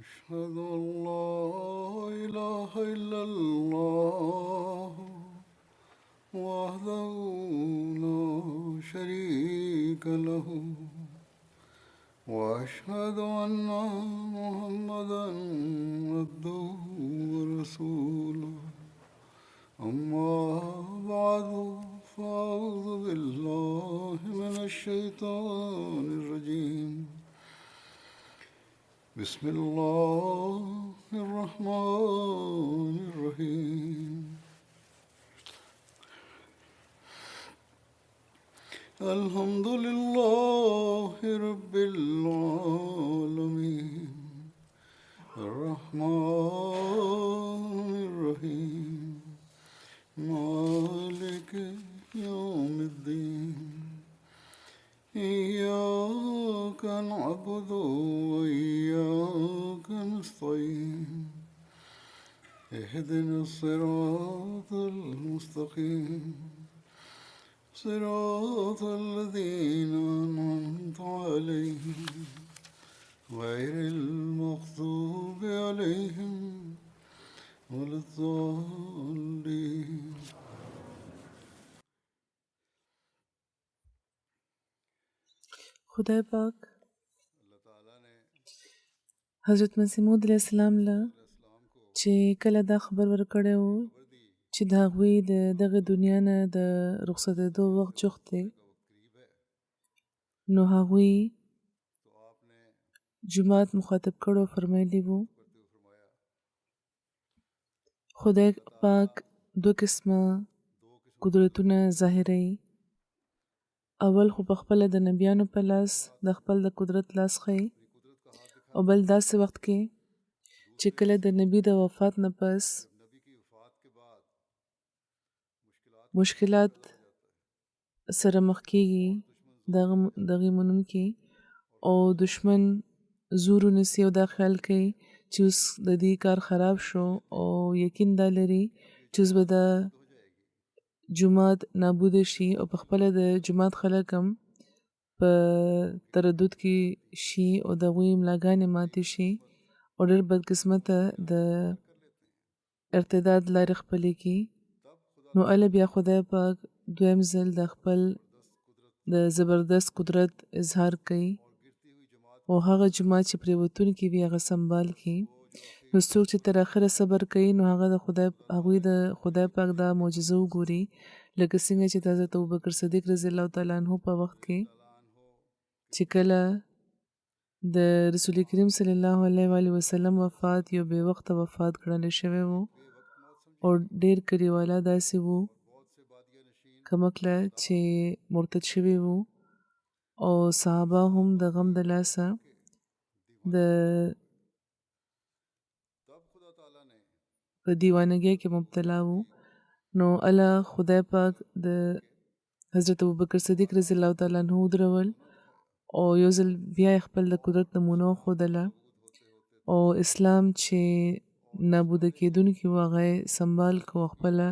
أشهد أن لا إله إلا الله وحده لا شريك له وأشهد أن محمدا عبده ورسوله أما بعد فأعوذ بالله من الشيطان الرجيم بسم الله الرحمن الرحيم الحمد لله رب العالمين الرحمن الرحيم مالك يوم الدين إياك نعبد وإياك نستعين اهدنا الصراط المستقيم صراط الذين أنعمت عليهم غير المغضوب عليهم ولا الضالين. خدای پاک حضرت مسیح موعود علیه السلام له چې کله دا خبر ورکړی و چې د هغوی د دغه دنیا نه د رخصتېدو وخت جوخت دی، نو هغوی جومات مخاطب کړو، فرمایلی وو خدای پاک دوه قسمه قدرتونه ظاهروي. اول خو په خپله د نبیانو په لاس د خپل د قدرت لاس ښیي، او بل داسې وخت کې چې کله د نبی د وفات نه پس مشکلات سره مخ کېږي دغې منونکي، او دشمن زور ونیسي او دا خیال کوي چې اوس د دې کار خراب شو، او یقین دا لري چې اوس به د جومات نابوده شي، او په خپله د جومات خلک هم په تردد کې شي او د هغوی ملاګانې ماتې شي، او ډېر بدقسمته د ارتداد لارې خپلې کړي. نو هله بیا خدای پاک دویم ځل د خپل د زبردست قدرت اظهار کوي، او هغه جومات چې پرېوتونکي وي هغه سنبال کړي. نو څوک چې تر اخره صبر کوي نو هغوی د خدای پاک دا معجزه وګوري، لکه څنګه چې د حضرت ابوبکر صدیق رضی الله تعالی عنه په وخت کې چې کله د رسول کریم صلی الله علیه و آله وسلم وفات یو بې وخته وفات ګڼل شوی و، او ډېر کلیواله داسې وو کمکله چې مرتد شوي وو، او صحابه هم د غم د لاسه د په دیوانګۍ کې مبتلا وو. نو الله خدای پاک د حضرت ابوبکر صدیق رضی الله تعالی عنه ودرول، او یو ځل بیا خپل د قدرت نمونه وښودله، او اسلام چې نابوده کېدونکي و هغه یې سنبال کړو، خپله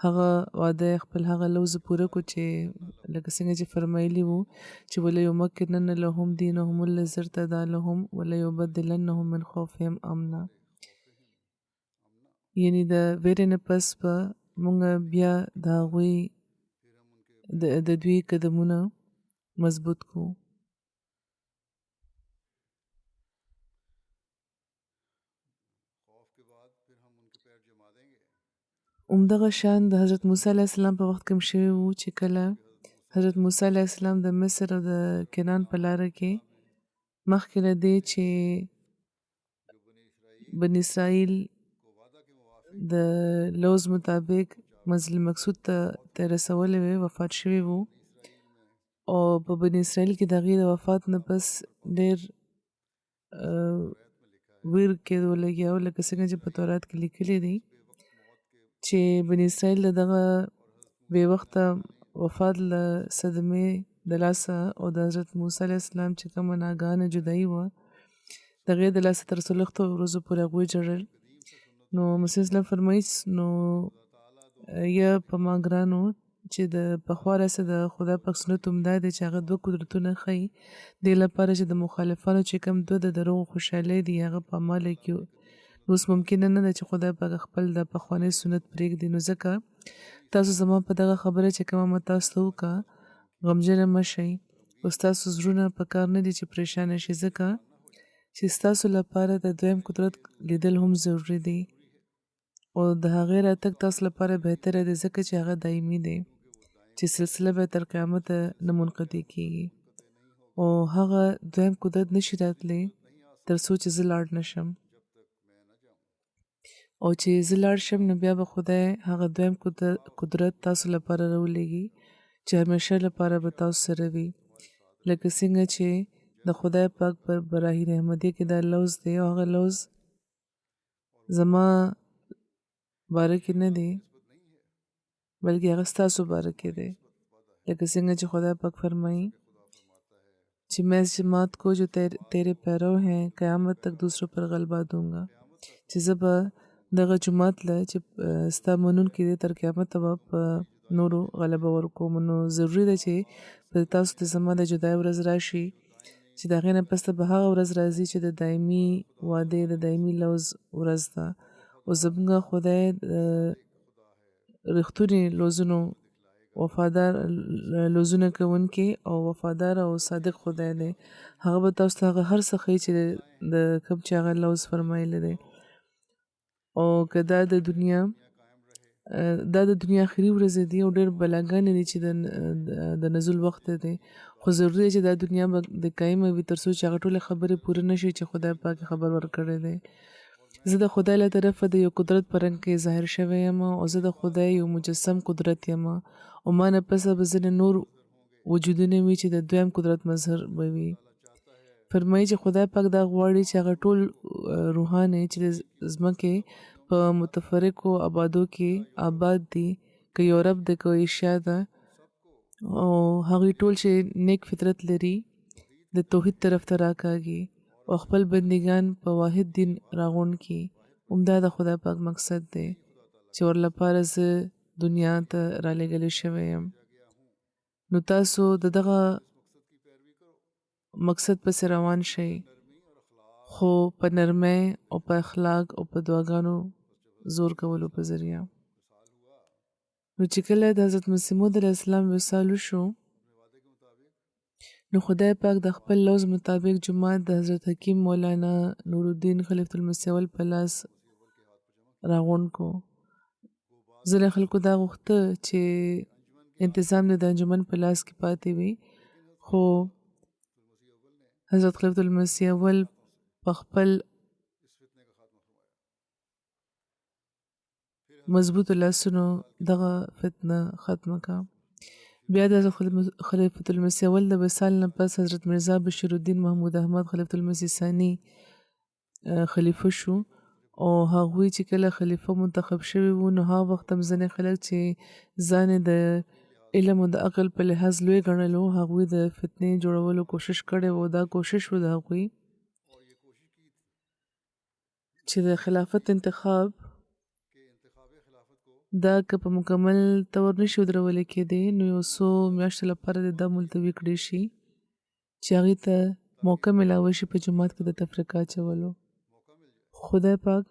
هغه وعده خپل هغه لوز پوره کړو چې لکه څنګه چې فرمایلي وو چې وليمکنن لهم دینهم الذی ارتضی لهم وليبدلنهم من خوفهم امنا، یعنی د ویرې نه پس به مونږ بیا د هغوی د دوی قدمونه مضبوط کړو. همدغه شان د حضرت موسی علیه السلام په وخت کې هم شوي وو چې کله حضرت موسی علیه السلام د مصر او د کنعان په لاره کې مخکې له دې چې بني اسرائیل د لوز مطابق منزل مقصود ته رسولی وی وفات شوي وو، او په بني اسرائیل کې د هغې د وفات نه پس ډېر ویر کېدو لګیا و، لکه څنګه چې په تورات کې لیکلي دي چې بني اسرائیل د دغه بې وخته وفات له صدمې د لاسه او د حضرت موسی علیه السلام چې کومه ناګهانه جدایي وه د هغې د لاسه تر څلوېښتو ورځو پورې هغوی ژړل. نو مسیح اسلام فرمایي نو یا په ما ګرانو چې د پخوا راڅخه د خدای پاک سنت همدا دی چې هغه دوه قدرتونه ښیي دې لپاره چې د مخالفانو چې کوم دوه د دروغو خوشحالۍ دي هغه په عمله کې اوس ممکنه نه ده چې خدای پاک خپل د پخواني سنت پرېږدي نو ځکه تاسو زما په دغه خبره چې کومه مه تاسو ته وکړه غمجنه مه شئ او ستاسو زړونه په کار نه دي چې پریشانه شي ځکه چې ستاسو لپاره د دویم قدرت لیدل هم ضروري دی او د هغې راتګ تاسو لپاره بهتره دی ځکه چې هغه دایمي دی چې سلسله به تر قیامته نه منقطع کیږي او هغه دویم قدرت نشي راتلی تر څو چې زه لاړ نشم او چې زه لاړ شم نو بیا به خدای هغه دویم قدرت تاسو لپاره راولېږي چې همیشه لپاره به تاسو سره وي لکه څنګه چې د خدای پاک پر براهین احمدیه کې دا لوز دی او هغه لوز زما باره کې نه دی بلکې هغه ستاسو باره کې دی لکه څنګه چې خدای پاک فرمایي چې میں اس جماعت کو جو تیرے پیرو ہیں قیامت تک دوسروں پر غلبہ دوں گا چې زه به دغه جماعت له چې ستا منونکي دی تر قیامته به په نورو غلبه ورکوم نو ضروري ده چې په تاسو د زما د جدای ورځ راشي چې د هغې نه پس ته به هغه ورځ راځي چې د دایمي وعدې د دایمي لوز ورځ ده او زموږ خدای رښتوني لوزونو وفادار لوزونه کوونکی او وفادار او صادق خدای دی هغه به تاسو ته هغه هر څه ښیي چې د کوم چې هغه لوز فرمایلی دی او که دا د دنیا آخري ورځې دي او ډېر بلاګانې دي چې د نزول وخت دی خو ضروري دی چې دا دنیا به د قایمه وي تر څو چې هغه ټولې خبرې پوره نشي چې خدای پاک خبر ورکړی دی زه د خدای له طرفه د یو قدرت په رنګ کې ظاهر شوی یم او زه د خدای یو مجسم قدرت یم او ما نه پسه به ځینې نور وجودونه وي چې د دویم قدرت مظهر به وي فرمایي چې خدای پاک دا غواړي چې هغه ټول روحانې چې د ځمکې په متفرقو آبادو کې آباد دي که یورپ ده که ایشیا ده او هغوی ټول چې نیک فطرت لري د توحید طرف ته راکاږي او خپل بندگان په واحد دین راغون کی عمده د خدای پاک مقصد دی چې ورلپاره زه دنیا ته را لېږلی شوی یم نو تاسو دغه مقصد پسې روان شئ خو په نرمۍ او په اخلاق او په دعاګانو زور کولو په ذریعه نو چې کله د حضرت مسیح موعود علیه السلام وصال وشو نو خدای پاک د خپل لوز مطابق جماعت د حضرت حکیم مولانا نور الدین خلیفۃ المسیح اول په لاس راغونډ کو ځینې خلکو دا غوښته چې انتظام د انجمن په لاس کې پاتې وي خو حضرت خلیفۃ المسیح اول په خپل مضبوط لاسونو دغه فتنه ختمه کړه بیا د خلیفۃ المسیح اول د وصال نه پس حضرت مرزا بشیر الدین محمود احمد خلیفۃ المسیح ثانی خلیفه شو او هغوی چې کله خلیفه منتخب شوي وو نو هغه وخت هم ځینې خلک چې ځان د علم او د عقل په لحاظ لوی ګڼلو هغوی د فتنې جوړولو کوشش کړی و دا کوشش و د هغوی چې د خلافت انتخاب دا که په مکمل طور نشي ودرولی کېدی نو یو څو میاشتو لپاره د دا ملتوي کړی شي چې هغې ته موقع میلاوه شي په جومات کې د تفریقه اچولو خدای پاک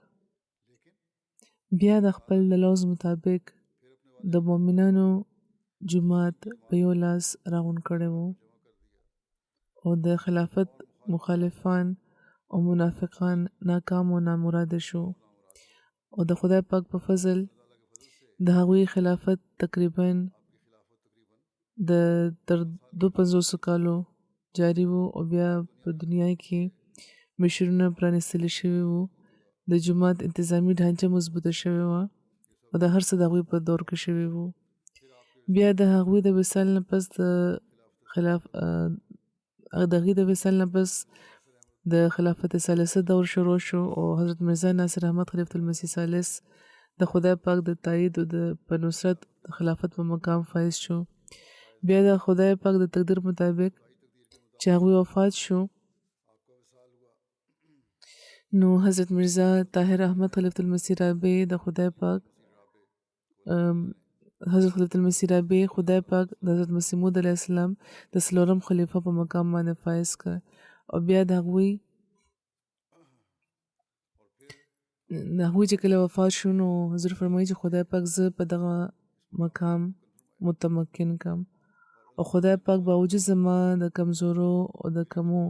بیا د خپل د لوز مطابق د مؤمنانو جومات په یو لاس راغونډ کړی و او د خلافت مخالفان او منافقان ناکام او نامراده شو او د خدای پاک په فضل د هغوی خلافت تقریبا د تر 250 کالو جاری وو او بیا په دنیا کې مشرونه پرانیستل شوي وو د جماعت انتظامی ډانچه مضبوطه شوې وه او د هر څه د هغوی په دور کې شوي وو بیا د هغوی د وصال نه پس د وصال نه پس د خلافت ثالثه دور شروع شو او حضرت مرزا ناصر احمد خلیفۃ المسیح ثالث د خدای پاک د تایید او د په نصرت د خلافت په مقام فائز شو بیا د خدای پاک د تقدیر مطابق چې هغوی وفات شو نو حضرت مرزا طاهر احمد خلیفۃ المسیح رابع د خدای پاک حضرت خلیفۃ المسیح رابع خدای پاک د حضرت مسیح موعود علیه السلام د څلورم خلیفه په مقام باندې فایز کړ او بیا د هغوی چې کله وفات شو نو حضور فرمایي چې خدای پاک زه په دغه مقام متمکن کم او خدای پاک باوجود زما د کمزورو او د کمو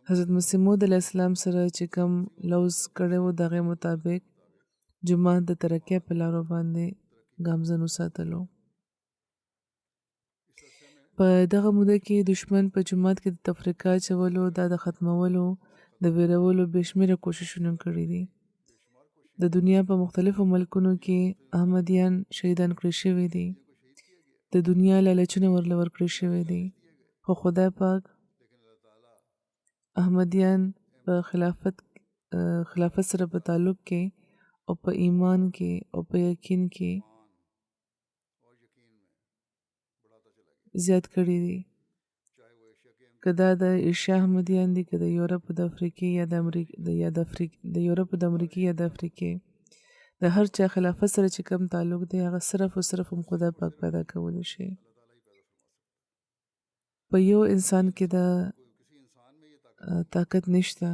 حضرت مسیح موعود علیه السلام سره چې کم لوز کړی و د هغې مطابق جومات د ترقۍ په لارو باندې ګامزن وساتلو. په دغه موده کې دشمن په جومات کې د تفرقه اچولو دا د ختمولو د ویرولو بې شمېره کوششونه کړي دي. د دنیا په مختلفو ملکونو کې احمدیان شهیدان کړي شوي دي. د دنیا لالچونه ورله ورکړي شوي دي. خو خدای پاک احمدیان په خلافت سره په تعلق کې او په ایمان کې او په یقین کې زیات کړي دي. که دا د ایشیا احمدیان دي، که د یورپ د افریقې یا د امریکې یا د افریقې د هر چا خلافت سره چې کم تعلق دی هغه صرف او صرف هم خدای پاک پیدا کولی شي. په یو انسان کې د طاقت نشته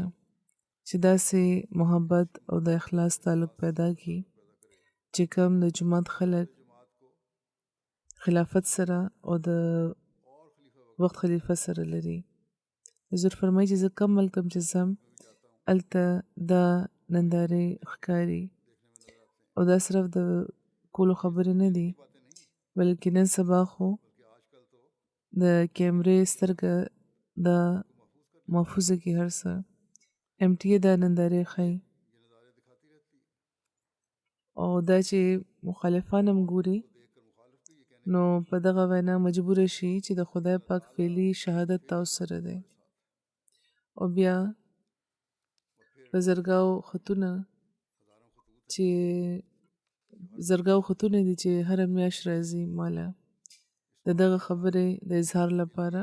چې داسې محبت او د اخلاص تعلق پیدا کی چې کم د جماعت خلک خلافت سره او د وخت خلیفه سره لري. حضور فرمایي چې زه کم ملکم چې ځم هلته دا نندارې ښکاري او دا صرف د کولو خبرې نه دي بلکې نن سبا خو د کیمرې سترګه دا محفوظه کې هر څه MTA دا نندارې ښایي او دا چې مخالفان هم ګوري نو په دغه وینا مجبور شي چې د خدای پاک فعلی شهادت تاسو سره دی. او بیا په زرګاو خطونه دي چې هر میاشت راځي مالا د دغه خبرې د اظهار لپاره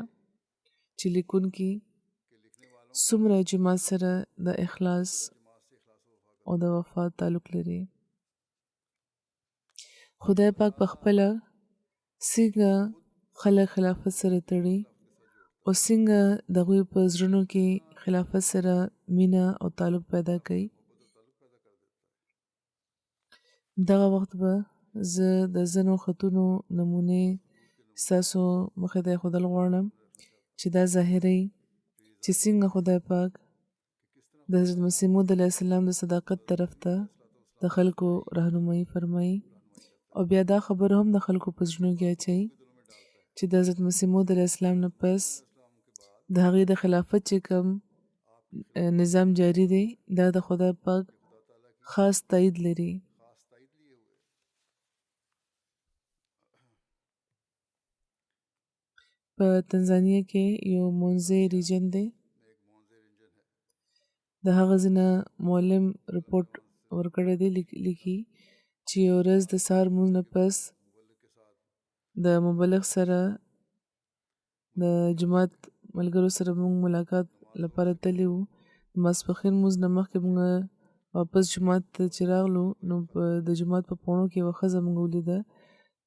چې لیکونکي څومره جماعت سره د اخلاص او د وفا تعلق لري. خدای پاک په خپله څنګه خلک خلافت سره تړي او څنګه د هغوی په زړونو کې خلافت سره مینه او تعلق پیدا کوي. دغه وخت به زه د ځینو خطونو نمونې ستاسو مخې ته ایښودل غواړم چې دا ظاهروي چې څنګه خدای پاک د حضرت مسیح موعود علیه السلام د صداقت طرف ته د خلکو راهنمایي فرمایي او بیا دا خبره هم د خلکو په زړونو کې اچوي چې د حضرت مسیح موعود علیه السلام نه پس د هغې د خلافت چې کوم نظام جاری دی دا د خدای پاک خاص تایید لري. په تنزانیه کې یو مونزه ریجن دی. د هغه ځینه معلم رپورټ ورکړی دی لیکي چې یو ورځ د سهار مونځ نه پس د مبلغ سره د جماعت ملګرو سره مونږ ملاقات لپاره تللی وو. د ماسپښین مونځ نه مخکې مونږ واپس جماعت ته چې راغلو نو د جماعت په پوڼو کې یوه ښځه مونږ ولیده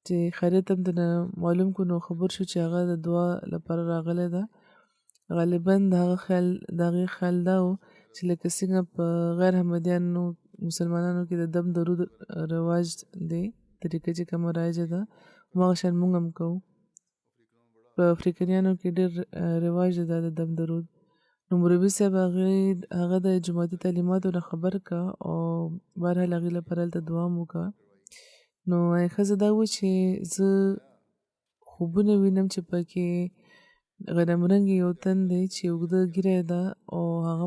چې خیریت هم ترنه معلوم کړو نو خبر شو چې هغه د دعا لپاره راغلی ده. غالبا د هغې خیال دا و چې لکه څنګه په غیر احمدیانو مسلمانانو کې د دم درود رواج دی طریقه چې کومه رایجه ده هماغه شان مونږ هم کوو. په افریقایانو کې ډېر رواج دی د دم درود. نو مولوي صاحب هغه د جماعتي تعلیماتو نه خبر کا او بهرحال هغې لپاره هلته دعا هم وکړه. نو ښځه دا و چې زه خوبونه وینم چې پکې غنم رنګې یو تن دی چې اوږده ږیره ده او هغه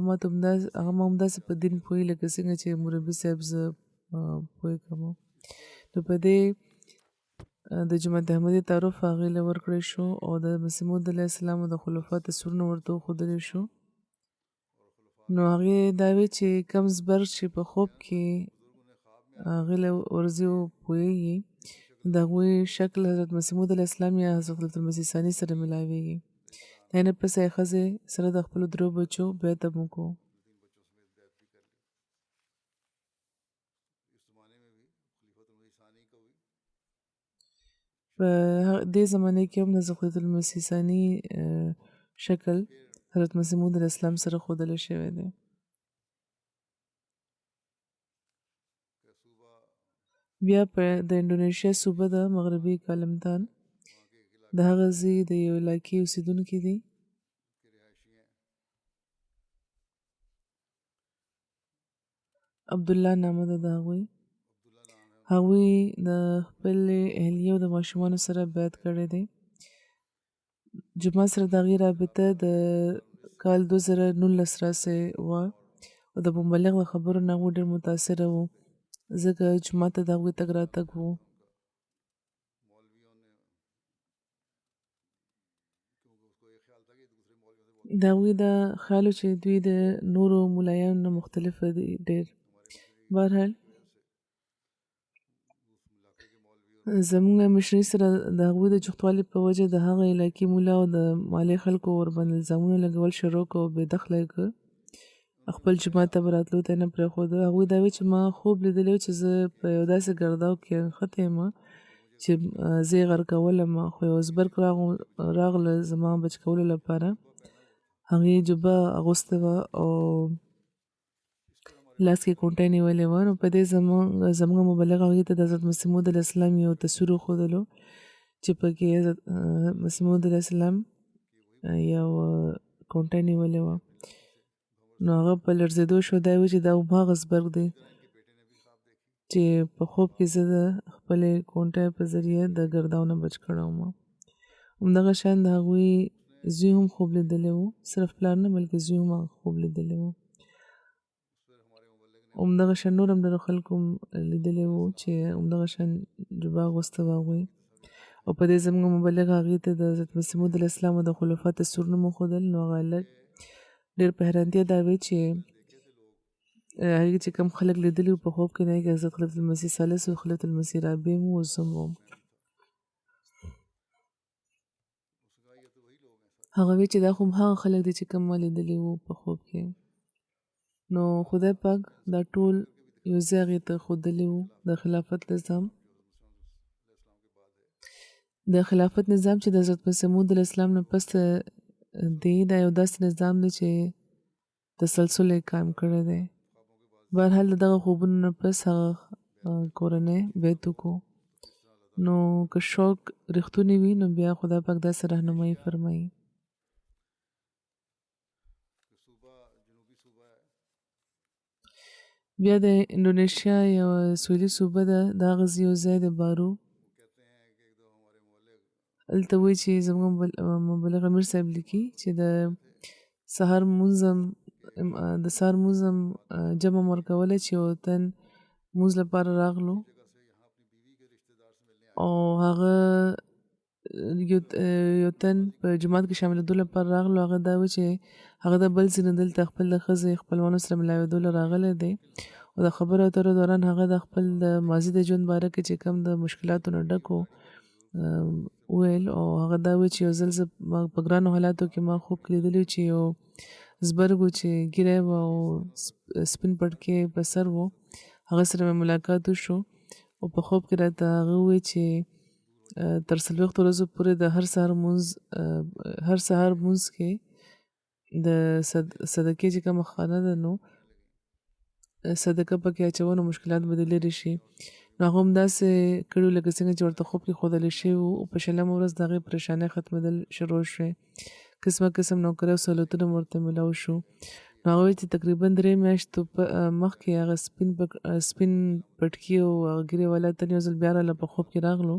ما همداسې په دین پوهي لکه څنګه چې مربي صاحب زه پوهې کوم. نو په دې د جماعت احمدي تعارف هغې له ورکړی شو او د مسیح موعود علیه السلام د خلفا تصویرونه ورته وښودلی شو. نو هغې دا وی چې کم زبرګ چې په خوب کې هغې له ورځي پوهېږي د هغوی شکل حضرت مسیح موعود علیه السلام یا حضرت المسیح ثاني سره ملاویږي. د نه پس یې ښځې سره د خپلو درو بچو بیعت هم وکړو. په دې زمانه کې هم د حضرت المسیح ثانی شکل حضرت مسیح موعود علیه السلام سره ښودل شوی دی. بیا په د انډونیشیا صوبه د مغربي کالمتان د هغه ځای د یو علاقې اوسیدونکي دي. عبدالله نامه ده د هغوی د خپل اهلیه او د ماشومانو سره بیعت کړی دی. جمعه سره د هغې رابطه د کال 2019 راسې وه او د مبلغ د خبرو نه هغوی ډېر متاثره وو ځکه جمعه ته د هغوی تګ راتګ وو. د هغوی دا خیال و چې دوی د نورو ملایانو نه مختلفه دي ډېر. بهرحال زموږ مشري سره د هغوی د جوختوالي په وجه د هغه علاقې مولا او د مالي خلکو ورباندې الزامونه لګول شروع کړه او بېدخله یې کړ. خپل جومات ته به راتلو ته یې نه پرېښوده. هغوی دا وایي چې ما خوب لیدلی و چې زه په یو داسې ګرداو کې نښتی یم چې زه یې غرقولم، خو یو ازبرګ راغله زما بچ کولو لپاره. هغې جبه اغوستې وه او لاس کې کونټۍ نیولې وه. نو په دې زموږ مبلغ هغې ته د حضرت مسیح موعود علیه السلام یو تصویر وښودلو چې پکې حضرت مسیح موعود علیه السلام یو کونټۍ نیولې وه. نو هغه په لړزېدو شو. دا یې وایي چې دا هماغه ازبرګ دی چې په خوب کې زه د خپلې کونټۍ په ذریعه د ګرداو نه بچ کړی وم. همدغه شان د هغوی زوی هم خوب لیدلی و، صرف پلار نه بلکې زوی هم هغه خوب لیدلی و. همدغه شان نور هم ډېرو خلکو لیدلی و چې همدغه شان جبه اغوسته وه هغوی. او په دې زموږ مبلغ هغې ته د حضرت مسیح موعود علیه السلام او د خلفا تصویرونه مو ښودل. نو هغه هلک ډېر په حیرانتیا دا وایي چې هغې چې کوم خلک لیدلي وو په خوب کې نه هغې کې حضرت خلیفة المسیح ثالث او خلیفة المسیح رابع هم و، زه هم وم. هغه وایي چې دا خو هغه خلک دي چې کوم ما لیدلي وو په خوب کې. نو خدای پاک دا ټول یو ځای هغې ته ښودلی وو. د خلافت نظام چې د حضرت مسیح موعود علیه السلام نه پس دی، دا یو داسې نظام دی چې تسلسل یې قایم کړی دی. بهرحال د دغه خوبونو نه پس هغه کورنۍ بیعت وکړو. نو که شوق رښتونی وي نو بیا خدای پاک داسې رهنمایي فرمایي. بیا د انډونیشیا یو سویلي صوبه ده، د هغه یو ځای د بارو. هلته وایي چې زموږ مبلغ امیر صاحب لیکي چې د سهار لمونځ هم جمع مو ورکولی چې یو تن لمونځ لپاره راغلو او هغه یو تن په جومات کې شاملېدو لپاره راغلو. هغه دا وایي چې هغه د بل ځای نه دلته خپل د ښځې خپلوانو سره ملاوېدو له راغلی دی او د خبرو اترو دوران هغه د خپل د ماضي د ژوند باره کې چې کوم د مشکلاتو نه ډک و وویل. او هغه دا وایي چې یو ځل زه په ګرانو حالاتو کې ما خوب کې لیدلی چې یو زبرګ و چې ږیری و او سپین پټکې په سر و، هغه سره مې ملاقات وشو او په خوب کې راته هغه وویل چې تر 40 ورځو پورې د هر سهار لمونځ کې د صدقې چې کومه خانه ده نو صدقه پکې اچوه نو مشکلات به دې لرې شي. نو هغه هم داسې کړي لکه څنګه چې ورته خوب کې ښودلی شوي وو. په 20مه ورځ د هغې پریشانۍ ختمېدل شروع شوې، قسم نوکرۍ او سهولتونه مو ورته میلاو شو. نو هغه وایي چې تقریبا 3 میاشتو مخکې هغه سپین پټکي او هغه ږیرې والا تن یو ځل بیا راله په خوب کې راغلو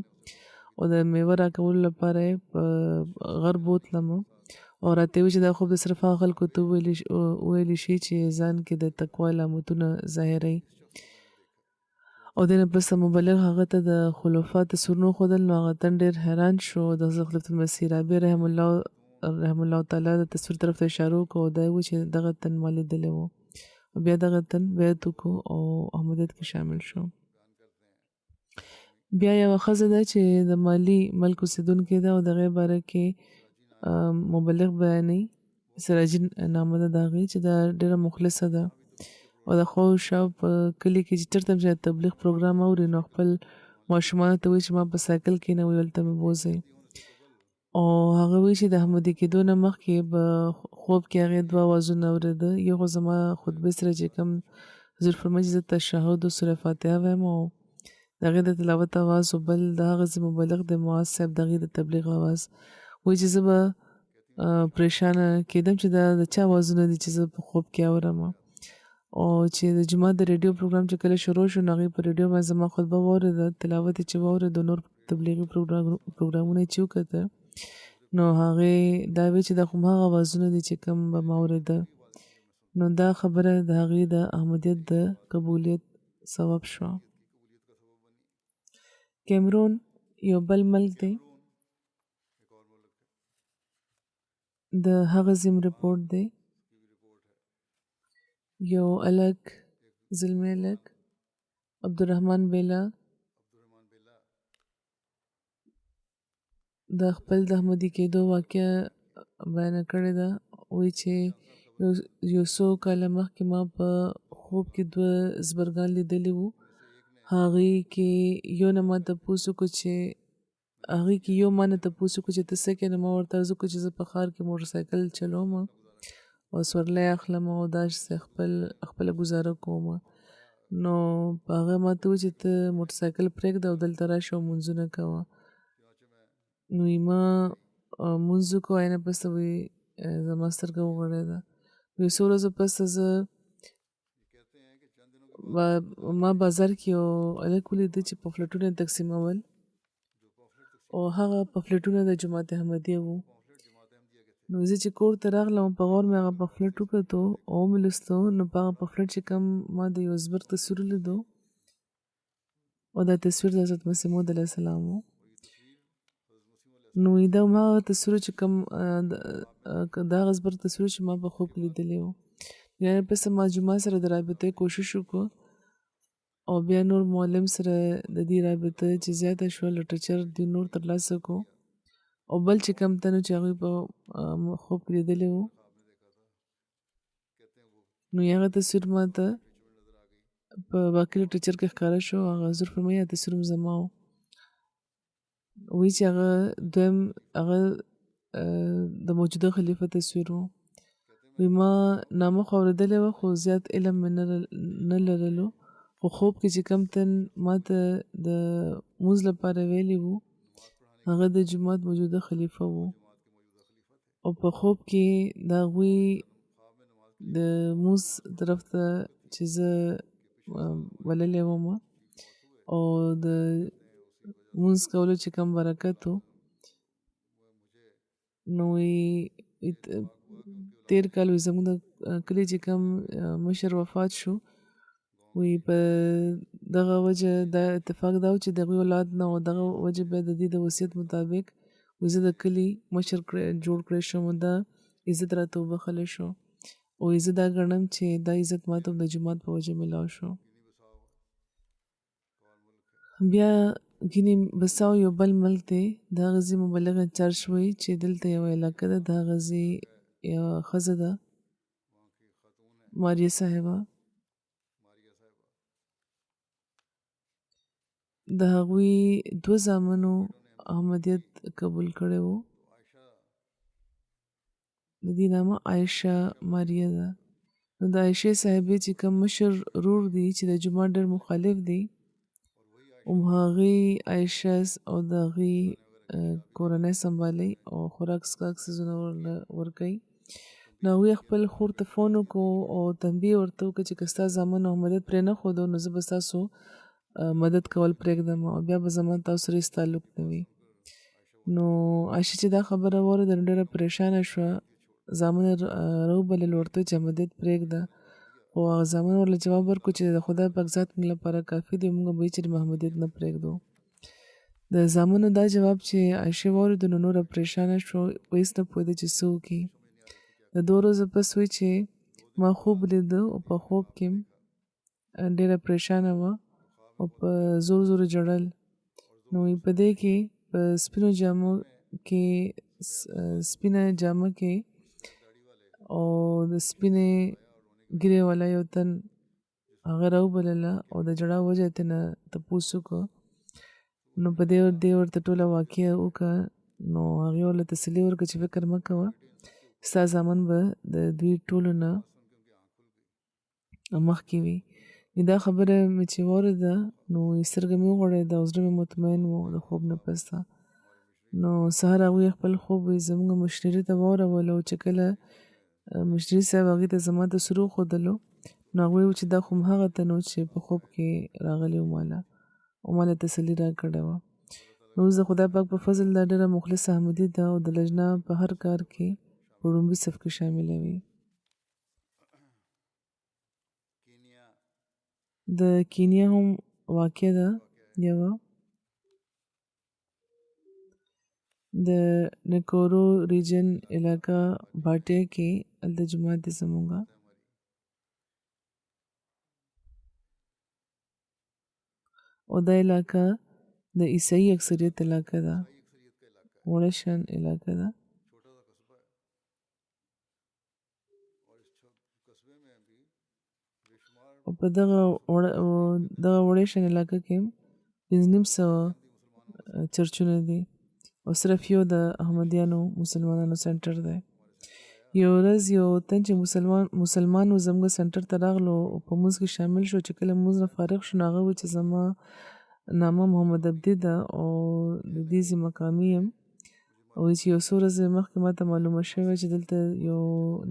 او د میوه راکولو لپاره یې په غر بوتلم او راته وایي چې دا خوب د صرف هغه خلکو ته وویلی شي چې ځان کې د تقوا علامتونه ظاهروي. او دې نه پس مبلغ هغه ته د خلفا تصویرونه وښودل. نو هغه تن ډېر حیران شو. د حضرت خلیفة المسیح رابع رحم الله تعالی د تصویر طرف ته اشاره وکړه او دا یې وایي چې دغه تن ما لیدلی و. بیا دغه تن بیعت وکړو او احمدیت کې شامل شو. بیا یوه ښځه ده چې د مالي ملک اوسېدونکې ده او د هغې باره کې مبلغ بیانوي، سراجي نامه ده د هغې چې دا ډېره مخلصه ده او د خواو شاو په کلي کې چې چېرته هم چې تبلیغ پروګرام اوري نو خپل ماشومانو ته وایي چې ما په سایکل کښېنوئ هلته مې بوځئ او هغه وایي چې د احمدي کېدو نه مخکې به خوب کې هغې 2 اوازونه اورېده یو خو زما خطبې سره چې کوم حضور فرمایي چې زه تشهد و سوره فاتحه وایم او د هغې د تلاوت اواز او بل د هغه ځای مبلغ د معاذ صاحب د هغې د تبلیغ اواز وایي چې زه به پریشانه کېدم چې دا د چا اوازونه دي چې زه په خوب کې اورم او چې د جمعه د ریډیو پروګرام چې کله شروع شو نو هغې په ریډیو باندې زما خطبه واورېده تلاوت یې چې واورېده نور تبلیغي پروګرامونه یې چې وکته نو هغې دا وی چې دا خو هماغه اوازونه دي چې کوم به ما اورېده نو دا خبره د هغې د احمدیت د قبولیت سبب شوه کیمرون یو بل ملک دی د هغه زم رپورټ دی یو الګ زلمی الګ عبدالرحمن بیلا د خپل د احمدي کېدو واقعه بیان کړې ده وایي چې یو څو کاله مخکې ما په خوب کې 2 زبرګان لیدلي وو هغې کې یو نه ما تپوس وکړو چې هغې کې یو ما نه تپوس وکړو چې ته څه کوې نو ما ورته عرض وکړو چې زه په ښار کې موټرسایکل چلوم او سورلی اخلم او داسې خپله ګزاره کوم نو په هغه ما ته وویل چې ته موټرسایکل پرېږده او دلته راشه او لمونځونه کوه نو ما لمونځ وکړو نه پس وایي زما سترګه وغړېده یو څو ورځو پس زه ما بازار کې یو هلک ولیده چې پمفلټونه یې تقسیمول او هغه پمفلټونه د جماعت احمدیه وو نو زه چې کور ته راغلم په غور مې هغه پمفلټ وکتو او مې لوستو نو په هغه پمفلټ چې کوم ما د یو زبر تصویر لیدو او دا تصویر د حضرت مسیح موعود علیه السلام و نو دا هماغه تصویر چې کوم دا هغه زبر تصویر چې ما په خوب کې لیدلی و یعنې پس ما جمعه سره د رابطې کوشش وکړو او بیا نور معلم سره د دې رابطه چې زیاته شوه لټرچر دې نور ترلاسه کړو او بل چې کوم تنو چې هغوی په خوب کې لیدلی وو نو هغه تصویر ما ته په باقي لټرچر کې ښکاره شو هغه حضور فرمایي تصویر هم زما و وایي چې هغه دویم هغه د موجوده خلیفه تصویر و وی ما نامه خو اورېدلی وه خو زیات علم مې نه لرلو خو خوب کې چې کوم تن ما ته د لمونځ لپاره ویلی وو هغه د جومات موجوده خلیفه وو او په خوب کې د هغوی د لمونځ طرف ته چې زه بللی وم او د لمونځ کولو چې کوم برکت و نو تیر کال زموږ د کلي چې کوم مشر وفات شو وی په دغه وجه دا اتفاق دا و چې د هغوی اولاد نه و دغه وجه بیا د دې د وصیت مطابق وی زه د کلي مشر جوړ کړی شوم دا عزت راته وبخلی شو او زه دا ګڼم چې دا عزت ماته د جومات په وجه میلاو شو بیا ګینې بساو یو بل ملک دی د هغه ځای مبلغ انچارج وایي چې دلته یوه علاقه ده د هغه ځای یوه ښځه ده ماریه صاحبه د هغوی 2 زامنو احمدیت قبول کړی و د دې نامه عایشه ماریه ده نو د عایشې صاحبې چې کوم مشر رور دی چې د جومات ډېر مخالف دی هغې عایشه او د هغې کورنۍ سنبالي او خوراک څښاک څیزونه ورکوي نو هغوی خپل خور ته فون وکړو او تنبیه ورته وکړه چې که ستا زامن احمدیت پرې نه ښودو نو زه به ستاسو مدد کول پرېږدم او بیا به زما تاسو سره هېڅ تعلق نه وي نو عایشه چې دا خبره واورېده نو ډېره پریشانه شوه زامن یې راوبلل ورته چې احمدیت پرېږده خو هغه زامن ورله جواب ورکړو چې د خدای پاک ذات موږ لپاره کافي دی موږ به چې احمدیت نه پرېږدو د زامنو دا جواب چې عایشه واورېده نو نوره پریشانه شوه هېڅ نه پوهېده چې څه وکړي د 2 ورځو پس وایي چې ما خوب لیده او په خوب کې ډېره پریشانه وه او په زور زور ژړل نو په دې کې په سپینو جامو کې سپینه جامه کې او د سپینې ګیرې والا یو تن هغه راوبلله او د ژړا وجه یې ترېنه تپوس وکړو نو په دې ورته ټوله واقعه وکړه. نو هغې ورله تسلي ورکړه چې فکر مه کوه، ستا زامن به د دوی ټولو نه مخکې وي. دا خبره مې چې واورېده نو سترګه مې وغړېده او زړه مې مطمئن و د خوب نه پسته. نو سهار هغوی خپل خوب زموږ مشري ته واورولو چې کله مشري صاحب هغې ته زما تصویر وښودلو نو هغوی وویل چې دا خو همهغه ته نو چې په خوب کې راغلی و ماله او ماله تسلي راکړې وه. نو اوس د خدای پاک په فضل دا ډېره مخلص احمدي ده او د لجنه په هر کار کې په لومړي صف کې شامله وي. د کینیا هم واقع ده یوه د نکورو ریجن علاقه باټیا کې هلته جومات دی زمونږه. او دا علاقه د عیسائی اکثریت علاقه ده، وړه شان علاقه ده. او په دغه وړه شان علاقه کې 500 چرچونه دي او صرف یو د احمدیانو مسلمانانو سنټر دی. یو ورځ یو تن چې مسلمان و زموږ سنټر ته راغلو او په مونځ کې شامل شو. چې کله مونځ نه فارغ شو نو هغه وویل چې زما نامه محمد عبدي ده او د دې ځای مقامي یم. وایي چې یو څو ورځې مخکې ماته معلومه شوې چې دلته یو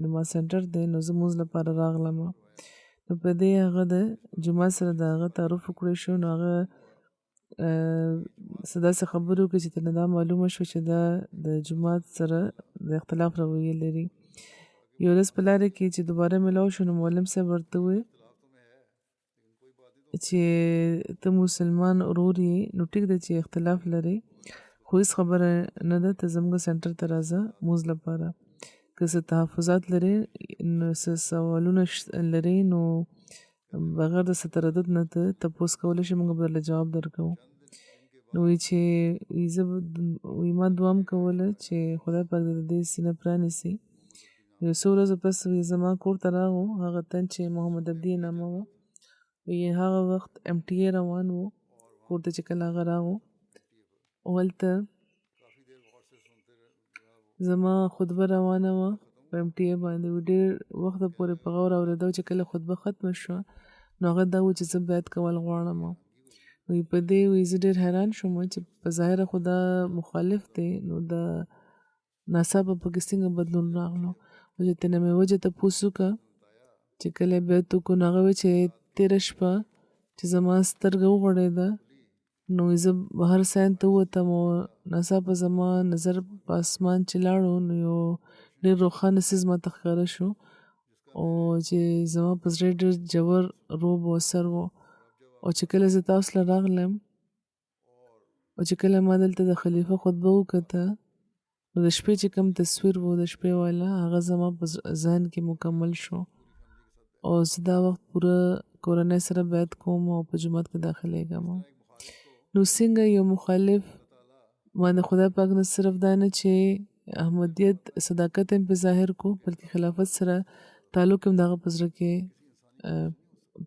نماز سنټر دی نو زه مونځ لپاره راغلم. نو په دې هغه د جومات سره د هغه تعارف وکړی شو. نو هغه څه داسې خبرې وکړې چې ته دا معلومه شوه چې دا د جومات سره د اختلاف رویه لري. یو ورځ په لاره کې چې دوباره میلاو شو نو معلم صاحب ورته وویل چې ته مسلمان ورور یې نو ټیک ده چې اختلاف لري خو هېڅ خبره نه ده، ته زموږ سنټر ته راځه مونځ لپاره. که څه تحفظات لري نو څه سوالونه لري نو بغیر د څه تردد نه ته تپوس کولی شې، موږ به درله جواب درکوو. نو وایي چې ما دعا هم کوله چې خدای پاک د دې سینه پرانیسي. یو څو ورځو پس زما کور ته راغو هغه تن چې محمد عبدي یې نامه وه. وایي هغه وخت MTA روان و کور ته چې کله هغه راغو او هلته زما خطبه روانه وه په MTA باندې. ډېر وخته پورې په غور اورېده چې کله خطبه ختمه شوه نو هغه دا و چې زه بیعت کول غواړم. وایي په دې وایي زه ډېر حیران شوم چې په ظاهره خو دا مخالف دی نو دا ناڅاپه پکې څنګه بدلون راغلو. چې ترنه مې وجه تپوس وکړه چې کله بیعت وکړو نو هغه وایي چې تېره شپه چې زما سترګه وغړېده نو زه بهر ساین ته ووتم او ناڅاپه زما نظر په اسمان چې لاړو نو یو ډېر روښانه څیز ماته ښکاره شو او چې زما په زړه ډېر ژور روب او اثر و. او چې کله زه تاسو له راغلم او چې کله ما دلته د خلیفه خطبه وکته نو د شپې چې کوم تصویر و د شپې والا هغه زما په ذهن کې مکمل شو او زه دا وخت پوره کورنۍ سره بیعت کوم او په جومات کې داخلیږم. نو څنګه یو مخالف باندې خدای پاک نه صرف دا نه چې احمدیت صداقت هم په ظاهر کو بلکې خلافت سره تعلق هم دغه په زړه کې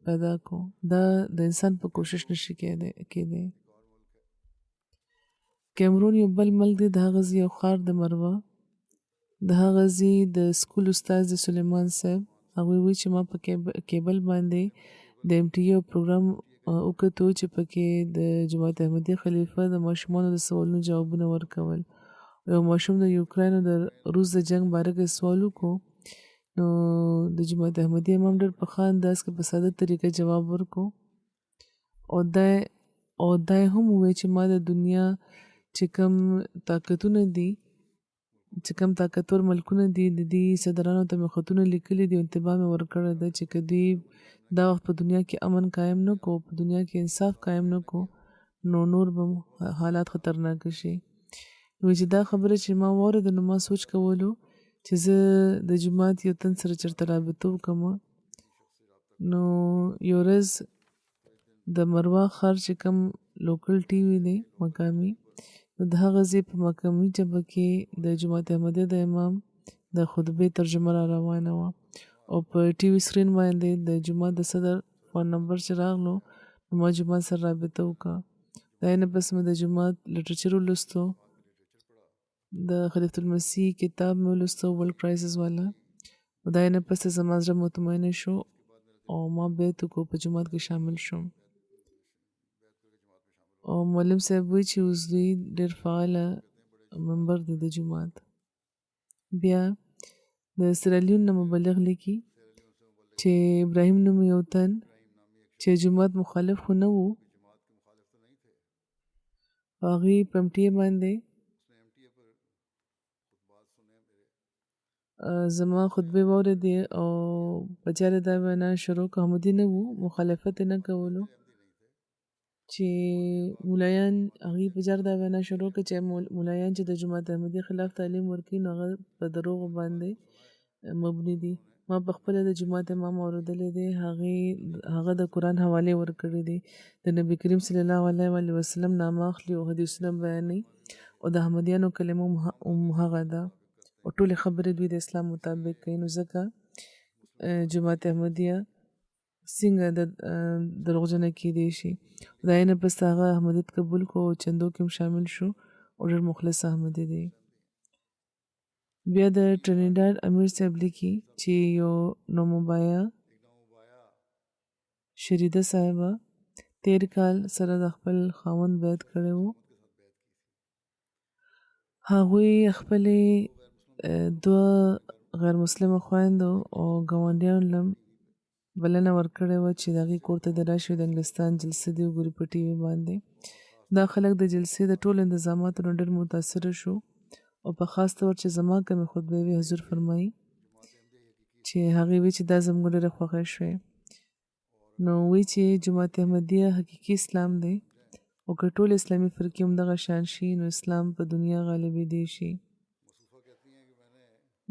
پیدا کو. دا د انسان په کوشش نشي کېدی. کیمرون یو بل ملک دی، د هغه ځای یو ښار د مروه، د هغه ځای د سکول استاد د سلیمان صاحب هغوی وایي چې ما په کیبل باندې د MTA یو پروګرام وکتو چې پکې د جماعت احمدي خلیفه د ماشومانو د سوالونو جوابونه ورکول. یو ماشوم د یوکراین او د روس د جنګ باره کې سوال وکړو نو د جماعت احمدي امام ډېر په ښه انداز کې په ساده طریقه جواب ورکړو او دا هم ووایي چې ما د دنیا چې کوم طاقتونه دي چې کوم طاقتور ملکونه دي د دې صدرانو ته مې خطونه لیکلي دي او انتباه مې ورکړی ده چې که دوی دا وخت په دنیا کې امن قایم نه کو په دنیا کې انصاف قایم نه کو نو نور به حالات خطرناک شي. نو چې دا خبره چې ما واورېده نو ما سوچ کولو چې زه د جومات یو تن سره چېرته رابطه وکړم. نو یو ورځ د مروه ښار چې کوم لوکل TV دی مقامي نو د هغه ځای په مقامي ژبه کې د جماعت احمدیه د امام د خطبې ترجمه را روانه وه او په TV سکرین باندې د جومات د صدر فون نمبر چې راغلو نو ما جومات سره رابطه وکړه دا نه پس مې د جماعت لټرچر ولوستو د خلیفۃ المسیح کتاب مې ولوستو ورلد کرایسس والا دا نه پس زما زړه مطمئن شو او ما بیت وکړو په جماعت کې شامل شوم او معلم صاحب وی چې اوس دوی ډېر فعاله ممبر دی د جماعت بیا د سیرالیون نه مبلغ لیکي چې ابراهیم نوم یو تن چې جماعت مخالف خو نه وو هغوی په MTA باندې زما خطبې واورېدې او په چاره دا وینا شروع که احمدي نه وو مخالفت یې نه کولو چې مولایان هغوی په چاره دا وینا شروع کړه چې مولایان چې د جماعت احمدي خلاف تعلیم ورکوي نو هغه په دروغو باندې مبني دي ما په خپله د جماعت امام اورېدلی دی هغه د قرآن حوالې ورکړي دي د نبي کریم صلی الله علیه وسلم نامه اخلي او حدیثونه بیانوي او د احمدیانو کلمه هم هغه ده او ټولې خبرې دوی د اسلام مطابق کوي نو ځکه جماعت احمدیه څنګه د دروغجنه کیدی شي دا یې نه پس هغه احمدیت قبول کو او چندو کې هم شامل شو او ډېر مخلص احمدي دی بیا د ټرینیډاد امیر صاحب لیکي چې یو نوموبایا شریده صاحبه 13 کال سره د خپل خاوند بیعت کړی و هغوی خپلې دوه غیر مسلمه خویندو او ګاونډیانو لم بلنه ورکړې وه چې د هغې کور ته د راشي د انګلستان جلسه دې وګوري په ټي وي باندې دا خلک د جلسې د ټولو انتظاماتو نه ډېر متاثره شو او په خاص طور چې زما کومې خطبې وې حضور فرمایي چې هغې وی چې دا زموږ ډېره خوښه شوې نو وی چې جماعت احمدیه حقیقي اسلام دی او که ټول اسلامي فرقې هم دغه شان شي نو اسلام په دنیا غالبېدی شي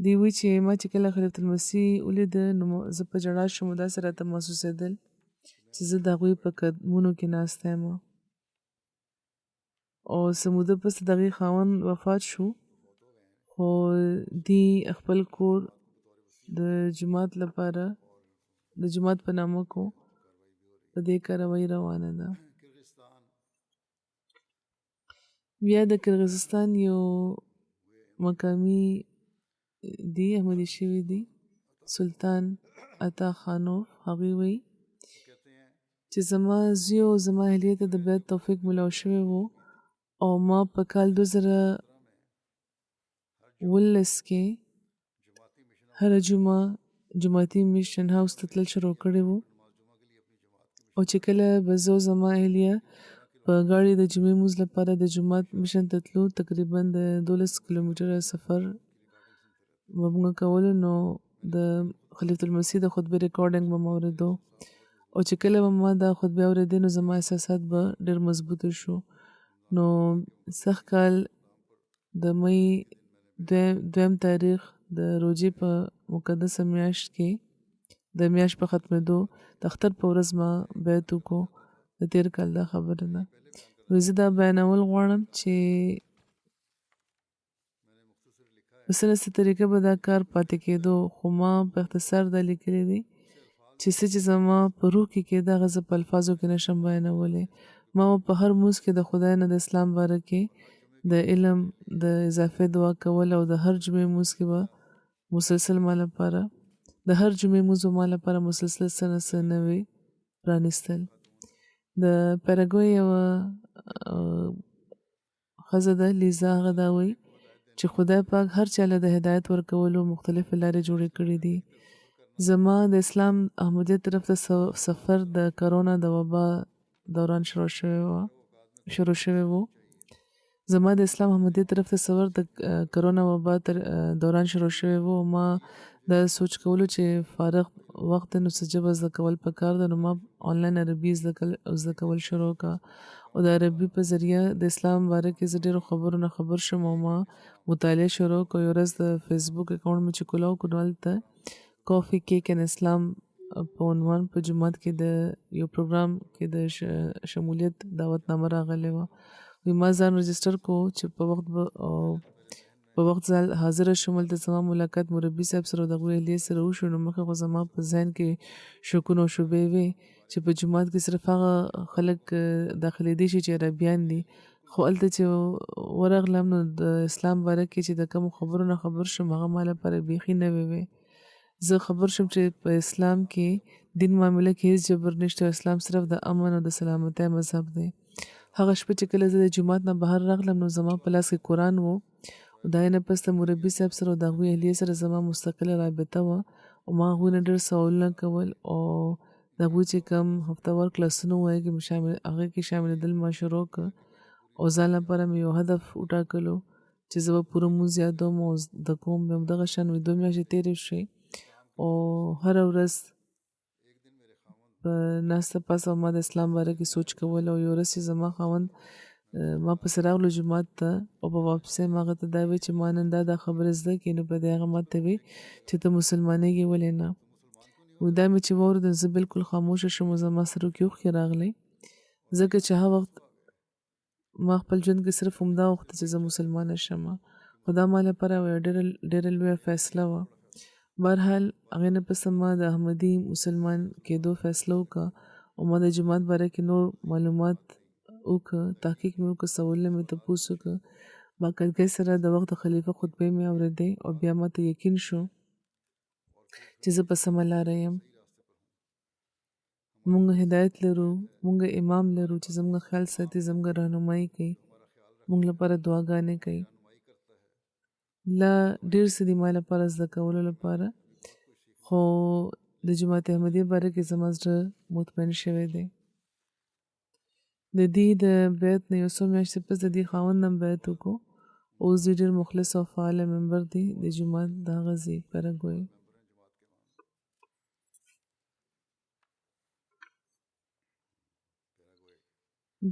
دی وی چې ما چې کله خلیفۃ المسیح ولیده نو زه په ژړا شوم داسې راته محسوسېدل چې زه د هغوی په قدمونو کې ناسته یم او څه موده پس د هغې خاوند وفات شو خو دی خپل کور د جماعت لپاره د جماعت په نامه کو په دې کاروایي روانه ده بیا د کرغیزستان یو مقامی دی احمدي شوي دي سلطان عطا خانوف هغوی وی چې زما زوی او زما اهلیه ته د بیعت توفیق ملاو شوی و او ما په کال 2019 کې هره جمعه جماعتي میشن هاوس ته تلل شروع کړی وو او چې کله به زه زما اهلیه په ګاډي د جمعې مونځ لپاره د جومات میشن ته تلو تقریبا د 12 کیلومتره سفر به موږ کولو نو د خلیفۃ المسیح د خطبې ریکارډینګ به مو اورېدو او چې کله به ما دا خطبې اورېدې نو زما احساسات به ډېر مضبوطه شو نو سخت کال د مې دویم تاریخ د روژې په مقدسه میاشت کې د میاشت په ختمېدو د اختر په ورځ ما بیعت وکړو د تېر کال دا خبره ده نو زه دا بیانول غواړم چې په څه نه څه طریقه به دا کار پاتې کېدو خو ما په اختصار دا لیکلی دی چې څه چې زما په روح کې کېده هغه زه په الفاظو کې نشم بیانولی ما په هر مونځ کې د خدای نه د اسلام باره کې د علم د اضافه دعا کول او د هر جمعې مونځ کې به مسلسل ما لپاره د هر جمعې مونځ ما لپاره مسلسل څه نه څه نوې پرانیستل د پیراګوی یوه ښځه ده لیزا هغه دا وایي چې خدای پاک هر چاله د هدایت ورکولو مختلفې لارې جوړې کړې دي زما د اسلام احمدیت طرف ته سفر د کرونا د وبا دوران شروع شوی و زما د اسلام احمدیت طرف ته سفر د کرونا وبا دوران شروع شوی و ما دا سوچ کولو چې فارغ وخت نو څه ژبه زده کول پکار ده نو ما آنلاین عربي زده کول شروع کا او د عربي په ذریعه د اسلام باره کې زه ډېرو خبرو نه خبر شوم او ما مطالعه شروع کړه یو ورځ د فیسبوک اکاونټ مې چې کولاو کړو هلته کافي کیک ان اسلام په عنوان په جومات کې د یو پروګرام کې د شمولیت دعوتنامه راغلی وه وی ما ځان رجسټر کو چې په وخت به په وخت حاضر شمول د زما ملاقات مربي صاحب سره د غوی اهلیه سره وشو نو مخه خو زما په ذهن کې شکونه او شوبې وې چې په جماعت کې صرف هغه خلک داخلي شي چې عربیان دي خو هلته چې ورغلم نو د اسلام باره کې چې د کوم خبرو نه خبر شوم هغه ما لپاره بیخي نوې وې زه خبر شوم چې په اسلام کې دین معامله کې هیڅ جبر نشته اسلام صرف د امن او د سلامتۍ مذهب دی هغه شپه چې کله زه د جماعت نه بهر راغلم نو زما په لاس کې قرآن و او دا نه پس د مربي صاحب سره د هغوی اهلیه سره زما مستقله رابطه وه او ما هغوی نه ډېر سوالونه کول او د هغوی چې کوم هفتهوار کلاسونه وو هغې کې شاملېدل ما شروع کړ او ځان لپاره مې یو هدف وټاکلو چې زه به پوره مونځ یادوم او زده کوم بیا همدغه شان مې 2 میاشتې تېرې شوې او هره ورځ په ناسته پاسه ما د اسلام باره کې سوچ کول او یو ورځ چې زما خاوند ما پسې راغلو جومات ته او په واپسۍ ما هغه ته دا وی چې ما نن دا خبرې زده کړې نو په دې هغه ما ته وی چې ته مسلمانېږې ولې نه دا مې چې واورېدل زه بالکل خاموشه شوم او زما سره کې اوښکې راغلې ځکه چې هغه وخت ما خپل ژوند کې صرف همدا وغوښته چې زه مسلمانه شم خو دا ما لپاره یوه ډېره لویه فیصله وه بهرحال هغې نه پس ما د احمدي مسلمان کېدو فیصله وکړه او ما د جماعت باره کې نور معلومات وکړه تحقیق مې وکړه سوالونه مې تپوس وکړه باقاعدګۍ سره د وخت د خلیفه خطبې مې اورېدې او بیا ما ته یقین شو چې زه په سمه لاره یم مونږ هدایت لرو مونږ امام لرو چې زموږ خیال ساتي زموږ راهنمایي کوي مونږ لپاره دعاګانې کوي لا ډېر څه دي ما لپاره زده کولو لپاره خو د جماعت احمدیه باره کې زما زړه مطمئن شوی دی د دې د بیعت نه یو څو میاشتې پس د دې خاوند نه بیعت وکړو اوس د ډېر مخلص او فعاله ممبر دی د جماعت د هغه ځای پیراګوئ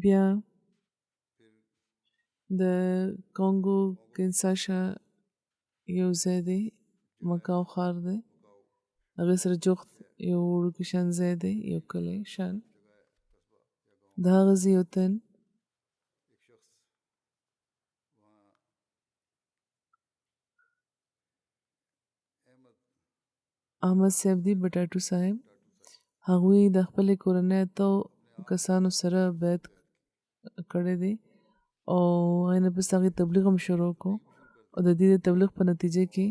بیا د کانګو کنساشا یو ځای دی مکاو ښار دی هغې سره جوخت یو وړوکی شان ځای دی یو کلی شان د هغه ځای یو تن احمد صاحب دی بټاټو صاحب هغوی د خپلې کورنۍ اتو کسانو سره بیعت کړی دی او هغې نه پس هغې تبلیغ هم شروع کړو او د دې د تبلیغ په نتیجه کې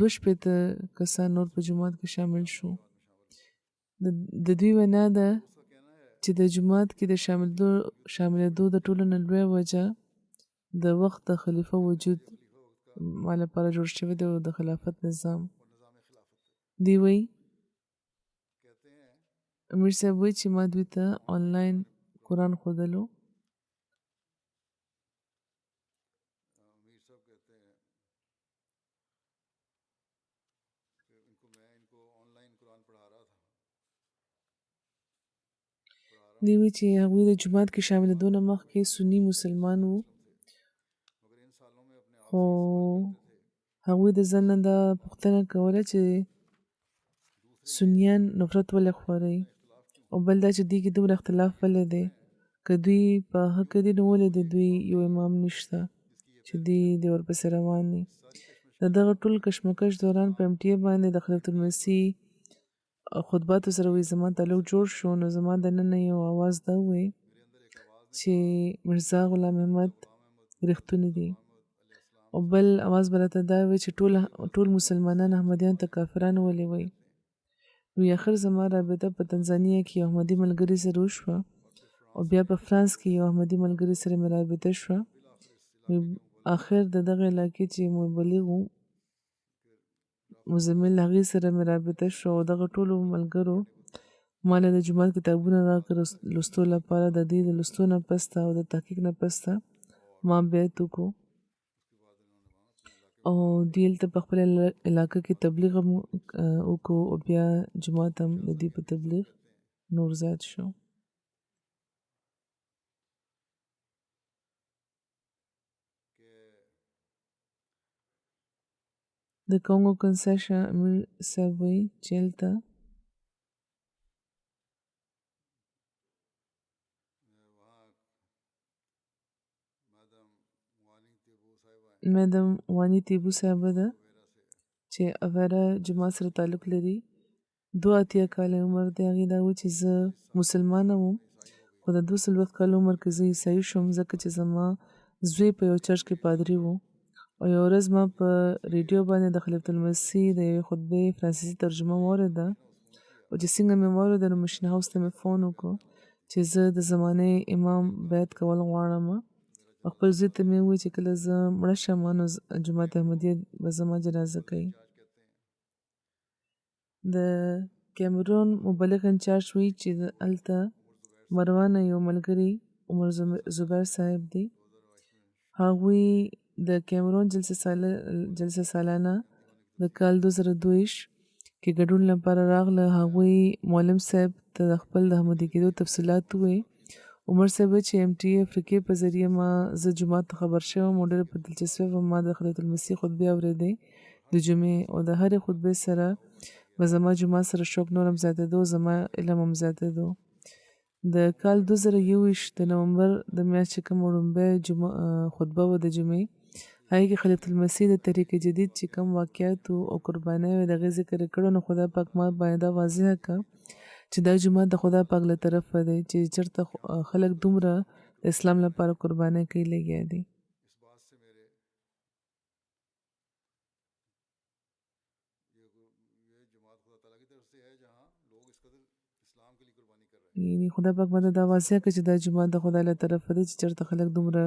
2 کسان نور په جماعت کې شامل شو د دوی وینا ده چې د جماعت کې د شاملېدو د ټولو نه لویه وجه د وخت د خلیفه وجود ما لپاره جوړ شوی دی او د خلافت نظام دی وی امیر صاحب وی چې ما دوی ته آنلاین قرآن ښودلو دی وی چې هغوی د جماعت کې شاملېدو نه مخکې سني مسلمان وو خو هغوی د ځان نه دا پوښتنه کوله چې سنیان نفرت ولې خپروي او بل دا چې دوی کې دومره اختلاف ولې دی که دوی په حق دي نو ولې د دوی یو امام نشته چې دوی ورپسې روان دي د دغه ټول کشمکش دوران په MTA باندې د خلیفة المسیح خطباتو سره وی زما تعلق جوړ شو نو زما دننه یو اواز دا وی چې مرزا غلام احمد رښتونی دی او بل اواز به راته دا وی چې ټول مسلمانان احمدیان ته کافران ولې وی نو آخر زما رابطه په تنزانیه کې یو احمدي ملګري سره وشوه او بیا په فرانس کې یو احمدي ملګري سره مې رابطه شوه آخر د دغه علاقې چې مبلغ و مزمل هغې سره مې رابطه شوه او دغه ټولو ملګرو ما له د جومات کتابونه راکړه لوستو لپاره د دې د لوستو نه پسته او د تحقیق نه پسته ما بیعت وکړو او دوی هلته په خپل علاقه کې تبلیغ هم وکړو او بیا جومات هم د دوی په تبلیغ نور زیات شو د کانګو کنساشا امیر صاحب وی چې هلته مدام وانی تیبو صاحبه ده چې اویرا جماعت سره تعلق لري 2 کاله عمر دی. هغې دا و چې زه مسلمانه وم خو د 2 کال عمر کې زه عیسائی شوم ځکه چې زما زوی په یو چرچ کې پادري و او یو ورځ ما په ریډیو باندې د خلیفة المسیح د یوې خطبې فرانسیسي ترجمه واورېده او چې څنګه مې واورېده نو مشن هاوس ته مې فون وکړو چې زه د زمانې امام بیعت کول غواړم. خپل زوی ته مې وویل چې کله زه مړه شم نو جماعت احمدیه به زما جنازه کوي. د کیمرون مبلغ انچارج وی چې هلته مروان یو ملګری عمر زبیر صاحب دی. هغوی د کیمرون جلسه سالانه د کال 2022 کې ګډون لپاره راغله. هغوی معلم صاحب ته د خپل د احمدي کېدو تفصیلات وویل. عمر صاحب چې MTA افریقې په ذریعه ما زه جماعت ته خبر شوم او ډېره په دلچسپۍ به ما د خلیفة المسیح خطبې اورېدې د جمعې او د هرې خطبې سره به زما جماعت سره شوق نور هم زیاتېدو زما علم هم زیاتېدو. د کال 2021 د نومبر د میاشت چې کوم وړومبی خطبه وه د جمعې هغې کې خلیفة المسیح د طریق جدید چې کوم واقعات او قربانۍ وې د هغې ذکر یې کړی نو خدای پاک ما باندې دا واضحه کړه چې دا جومات د خدای پاک له طرفه دی چې چېرته خلک دومره د اسلام لپاره قربانۍ کوي لګیا دي. یعنی خدای پاک باندې دا واضح کړه چې دا جومات د خدای له طرفه دی چې چېرته خلک دومره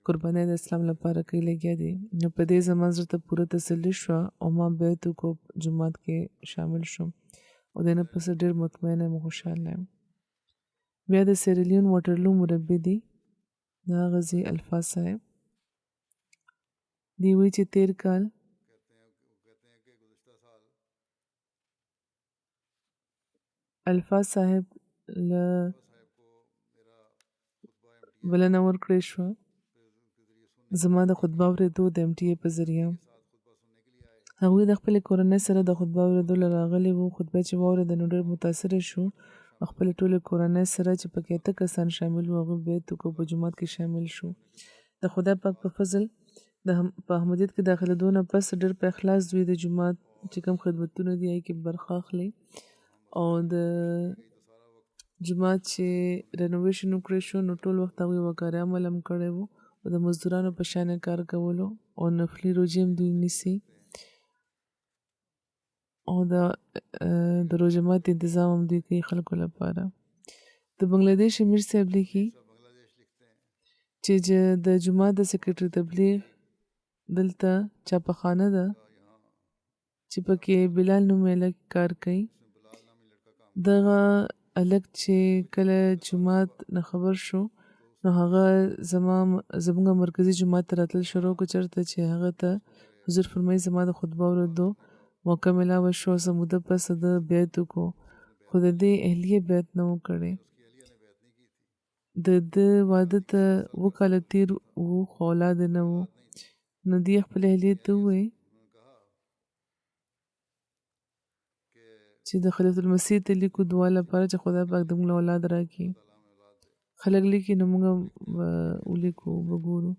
قربانۍ د اسلام لپاره کوي لګیا دي. نو په دې زما زړه ته پوره تسلي شوه او ما بیعت وکړو جومات کې شامل شوم او د نه پس ډېر مطمئنه یم او خوشحاله یم. بیا د سیریلیون واټرلو مربي دي د هغه ځای الفاظ صاحب دی وایي چې 13 کال الفاظ صاحب له بلنه ورکړې شوه زما د خطبه اورېدو د MTA په ذریعه. هغوی د خپلې کورنۍ سره د خطبه اورېدو له راغلي وو. خطبه چې واورېده نو ډېر متاثره شو. خپلې ټولې کورنۍ سره چې پکې 8 کسان شامل وو هغوی بیعت وکړو په جومات کې شامل شو. د خدای پاک په فضل په احمدیت کې داخلېدو نه پس ډېر په اخلاص دوی د جومات چې کوم خدمتونه دي هغې کې برخه اخلي او د جومات چې رینوویشن وکړی شو نو ټول وخت هغوی وقاري عمل هم کړی و او د مزدورانو په شان کار کولو او نفلي روژې هم دوی نیسي او د روژه ماتي انتظام هم دوی کوي خلکو لپاره. د بنګلادیش امیر صاحب لیکي چې د جومات د سیکرټري تبلیغ دلته چاپخانه ده چې پکې بلال نومې هلک کار کوي. دغه هلک چې کله جومات نه خبر شو نو هغه زموږ مرکزي جومات ته راتلل شروع کړو چېرته چې هغه ته حضور فرمایي زما د خطبه اورېدو موقع میلاوه شو. څه موده پس د بیعت وکړو خو د دې اهلیه بیعت نه و کړی. د ده واده ته 7 کاله تېر وو خو اولاد یې نه و نو دې خپل اهلیه ته وویل چې د خلیفة المسیح ته لیکو دعا لپاره چې خدای پاک د موږ اولاد راکړي. خلک لیکي نو موږ ولیکو وګورو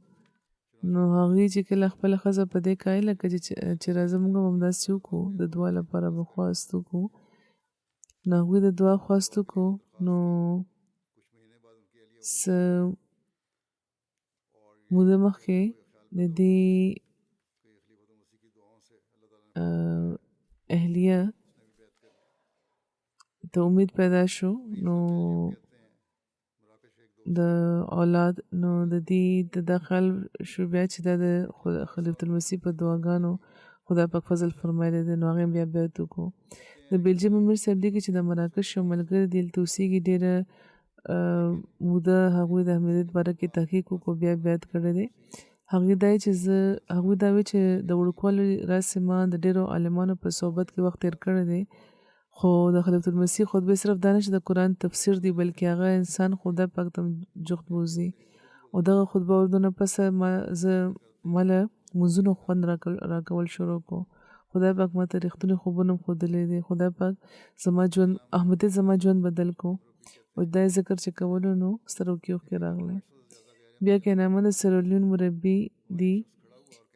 نو هغې چې کله خپله ښځه په دې قایله کړه چې راځه موږ هم همداسې وکړو د دعا لپاره به خواست وکړو نو هغوی د دعا خواست وکړو نو څه موده مخکې د دې اهلیه ته امید پیدا شو نو د اولاد نو د دې د داخل شو بیا چې دا د خلیفة المسیح په دعاګانو خدای پاک فضل فرمایلی دی نو هغې بیا بیعت وکړو. د بلجیم امیر صاحب لیکي چې د مراکش یو ملګری دی هلته اوسېږي ډېره موده هغوی د احمدیت باره کې تحقیق وکړو بیا بیعت کړی دی. هغوی دا وایي چې د وړوکوالي راسې ما د ډېرو عالمانو په صحبت کې وخت تېر کړی دی خو د خلیفة المسیح خطبې صرف دا نه چې د قرآن تفسیر دی بلکې هغه انسان خدای پاک ته جغد بوځي او دغه خطبه اورېدو نه پس ما له لمونځونو خوند راکول شروع کړو. خدای پاک ما ته رښتونې خوبونه هم ښودلی دی. خدای پاک احمدیت زما ژوند بدل کړو او دا ذکر چې کولو نو سترګو کې اوښکې راغلی. بیا کینامه د سیریلیون مربي دي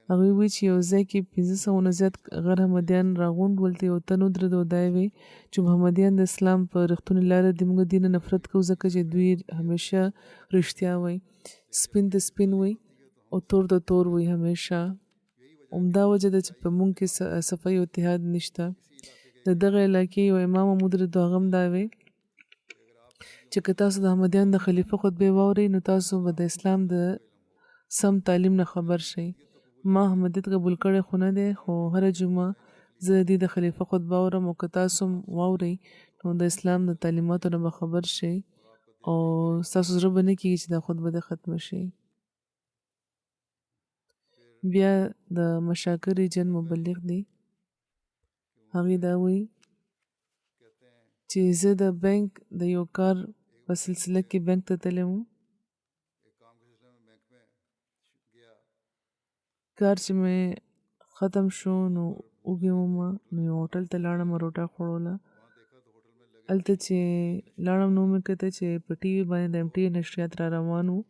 هغوی وی چې یو ځای کې 1500 نه زیات غیر احمدیان راغونډ ول ته یو تن ودرېد او دا یې وی چې محمدیان د اسلام په رښتونې لاره د موږ دین نه نفرت کوو ځکه چې دوی همیشه رښتیا وایي سپین د سپین وي او تور د تور وي همیشه همدا وجه ده چې په موږ کې صفای او اتحاد نشته د دغه علاقې یو امام مدرد هغه هم دا وی چې که تاسو د احمدیان د خلیفه خطبه واورئ نو تاسو به د اسلام د سم تعلیم نه خبر شئ ما احمدیت قبول کړی خو نه دی خو هره جمعه زه د خلیفه خطبه اورم او که تاسو واورئ نو د اسلام د تعلیماتو نه به خبر شئ او ستاسو زړه به نه کېږي چې دا خطبه دې ختمه شي بیا د مشاکر ریجن مبلغ دی هغې دا وایي چې زه د بانک د یو کار په سلسله کې بانک ته تللی وم کار چې مې ختم شو نو وږې ومه نو یو هوټل ته لاړم روټه خوړوله هلته چې لاړم نو مې کته چې په ټي وي باندې د ایم ټي نشریات را روان وو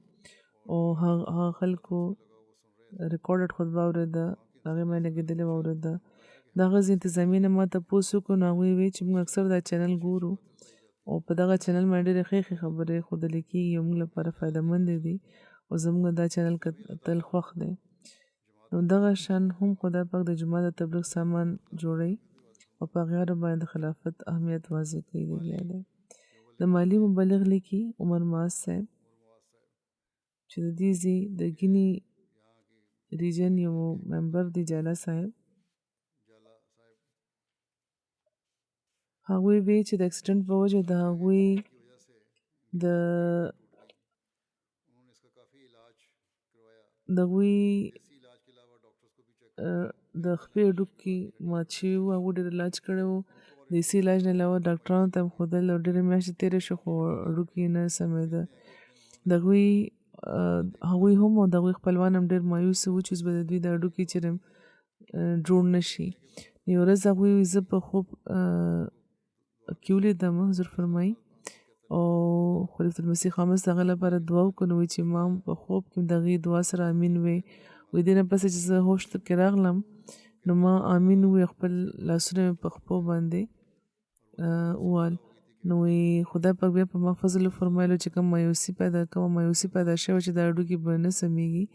او هغه خلکو ریکارډډ خطبه اورېده هغې ما لګېدلې واورېده د هغه انتظامي نه ما تپوس وکړو نو هغوی وی چې موږ اکثر دا چینل ګورو او په دغه چینل باندې ډېرې ښې خبرې ښودلې کېږي او موږ لپاره فایدهمندې دي او زموږ دا چینل تل خوښ دی نو دغه شان هم خدای پاک د جمعه د تبلیغ سامان جوړوي او په هغې باندې د خلافت اهمیت واضح کوي بیا دی د مالی مبلغ لیکي عمر معاذ صاحب چې د دې ځای د ګینی ریجن یو ممبر دی جالا صاحب هغوی وی چې د اکسیډنټ په وجه د هغوی د هغوی د خپې هډوکي مات شوي وو هغوی ډېر علاج کړی وو د اسی علاج نه علاوه ډاکټرانو ته هم ښودل او ډېرې میاشتې تېرې شوې خو هډوکي نه سمېده د هغوی هم او د هغوی خپلوان هم ډېر مایوسه وو چې اوس به د دوی د هډوکي چېرې جوړ نه شي یو ورځ هغوی زه په خوب کې ولیدم حضور فرمایي او خلیفة المسیح خامس د هغه لپاره دعا وکړو نو وایي چې ما په خوب کې د هغې دعا سره امین وی وایي دې نه پسې چې زه هوش کې راغلم نو ما امین وی خپل لاسونه مې په خپو باندې ووال نو وایي خدای پاک بیا په ما فضل فرمایلو چې کوم مایوسي پیدا شوه چې دا هډوکي به نه سمیږي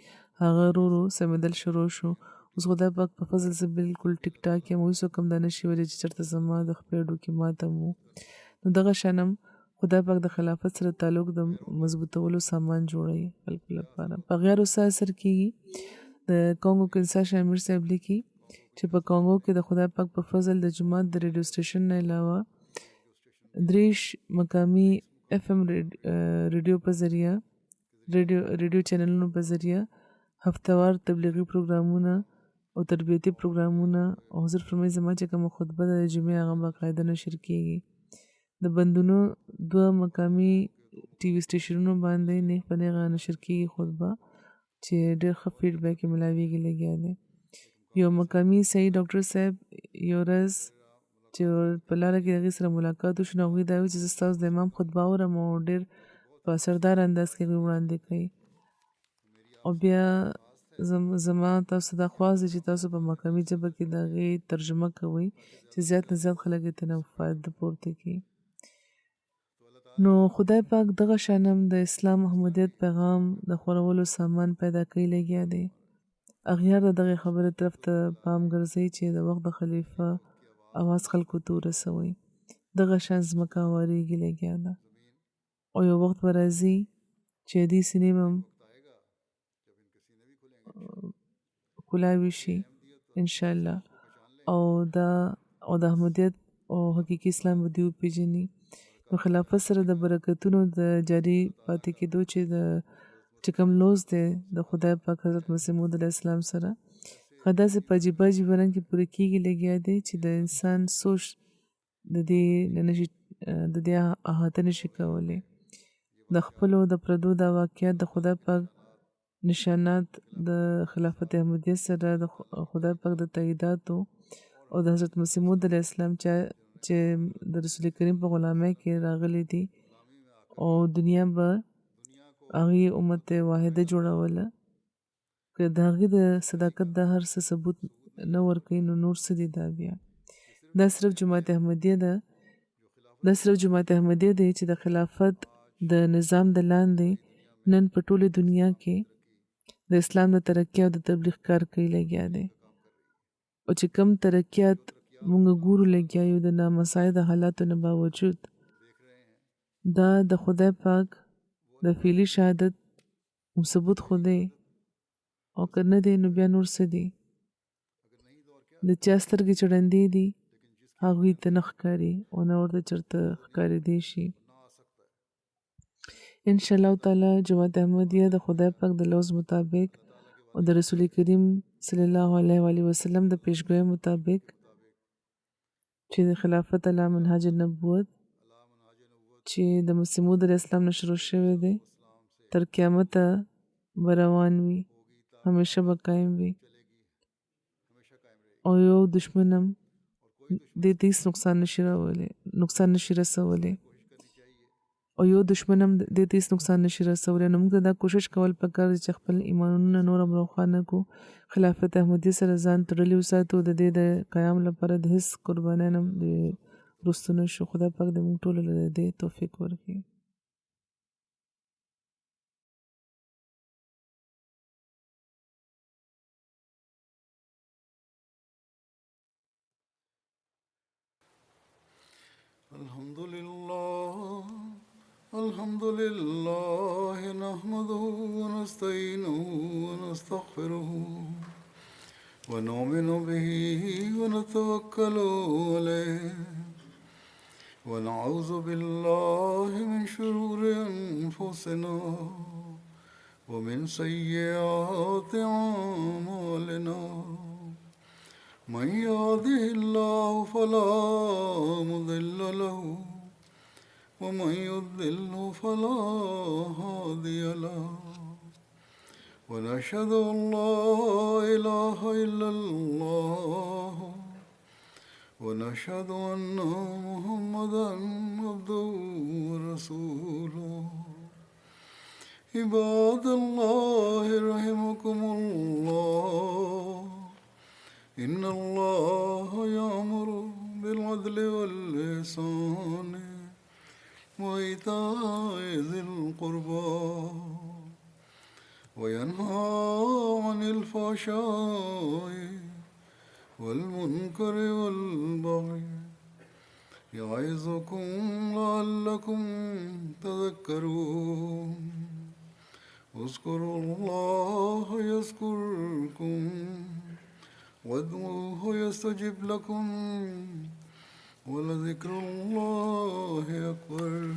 هغه ورو ورو سمېدل شروع شو اوس خدای پاک په فضل زه بالکل ټیک ټاک یم اوس کوم دا نشي ویلی چې چېرته زما د خپې هډوکي ماته وو نو دغه شان هم خدای پاک د خلافت سره تعلق د مضبوطولو سامان جوړوي خلکو لپاره په غیر وسه اثر کېږي د کانګو کنساشا امیر صاحب لیکي چې په کانګو کې د خدای پاک په فضل د جماعت د ریډیو سټیشن نه علاوه 3 مقامي اف ام ریډیو په ذریعہ ریډیو چینلونو په ذریعہ هفتوار تبلیغي پروګرامونه او تربیتي پروګرامونه او حضور فرمایي زما چې کومه خطبه د جمعې هغه باقاعده نشر کېږي د بندونو 2 مقامي ټي وي سټیشنونو باندې نیغ په نیغه نشر کېږي خطبه چې ډېر ښه فیډبیک یې ملاویږي لګیا دی یو مقامي صحیح ډاکټر صاحب یو ورځ چې په لاره کې هغې سره ملاقات وشو نو هغوی دا وایي چې زه ستاسو د امام خطبه اورم او ډېر په اثردار انداز کې هغوی وړاندې کوي او بیا زما تاسو دا خواست دی چې تاسو په مقامي ژبه کې د هغې ترجمه کوئ چې زیات نه زیات خلک یې ترې فایده پورته کړي نو خدای پاک دغه شان هم د اسلام احمدیت پیغام د خورولو سامان پیدا کوي لګیا دی اغیار د دغې خبرې طرف ته پام ګرځوي چې د وخت د خلیفه اواز خلکو ته ورسوئ دغه شان ځمکه هواریږي لګیا ده او یو وخت به راځي چې دې سینې به هم کلاوي شي انشاءالله او د احمدیت او حقیقي اسلام به دوی وپېژني نو خلافت سره د برکتونو د جاري پاتې کېدو چې کوم لوز دی د خدای پاک حضرت مسیح موعود علیه السلام سره داسې په عجیبه رنګ کې پوره کېږي لګیا دی چې د انسان سوچ د دې احاطه نشي کولی د خپلو د پردو دا واقعیت د خدای پاک نشانات د خلافت احمدیه سره د خدای پاک د تاییداتو او د حضرت مسیح موعود علیه السلام چې د رسول کریم په غلامۍ کې راغلي دي او دنیا به هغې امت واحده جوړوله که د هغې د صداقت دا هر څه ثبوت نه ورکوي نو نور څه دي دا بیا دا صرف جماعت احمدیه ده دا صرف جماعت احمدیه دی چې د خلافت د نظام د لاندې نن په ټوله دنیا کې د اسلام د ترقی او د تبلیغ کار کوي لګیا دی او چې کم ترقیات مونږ ګورو لګیا یو د نامساعد حالاتو نه باوجود دا د خدای پاک د فعلی شهادت ثبوت خو دی او که نه دی نو بیا نور څه دی د چا سترګې چې ړندې دي هغوی ته نه ښکاري او نه ورته چېرته ښکارېدی شي انشاءالله تعالی جماعت احمدیه د خدای پاک د لوز مطابق او د رسول کریم صلی الله علیه و آله وسلم د پیشګویۍ مطابق چې د خلافت علی منهاج النبوت چې د مسیح موعود علیه السلام نه شروع شوی دی تر قیامته به روان وي همیشه به قایم وي او یو دشمن هم دې ته هېڅ نقصان نشي رسولی او یو دشمن هم دې ته هېڅ نقصان نشي رسولی نو موږ ته دا کوشش کول پکار دی چې خپل ایمانونه نور هم روښانه کړو خلافت احمدیه سره ځان تړلی وساتو د دې د قیام لپاره د هېڅ قربانۍ نه وروسته نه شو خدای پاک د موږ ټولو له دې توفیق ورکړي الحمد لله نحمده ونستعينه ونستغفره ونؤمن به ونتوكل عليه ونعوذ بالله من شرور أنفسنا ومن سيئات أعمالنا من يهده الله فلا مضل له ومن يضلل فلا هادي له ونشهد أن لا إله إلا الله ونشهد أن محمدا عبده ورسوله عباد الله رحمكم الله إن الله يأمر بالعدل والإحسان وإيتاء ذي القربى وينهى عن الفحشاء والمنكر والبغي يعظكم لعلكم تذكرون اذكروا الله يذكركم وادعوه يستجب لكم ولذكر الله أكبر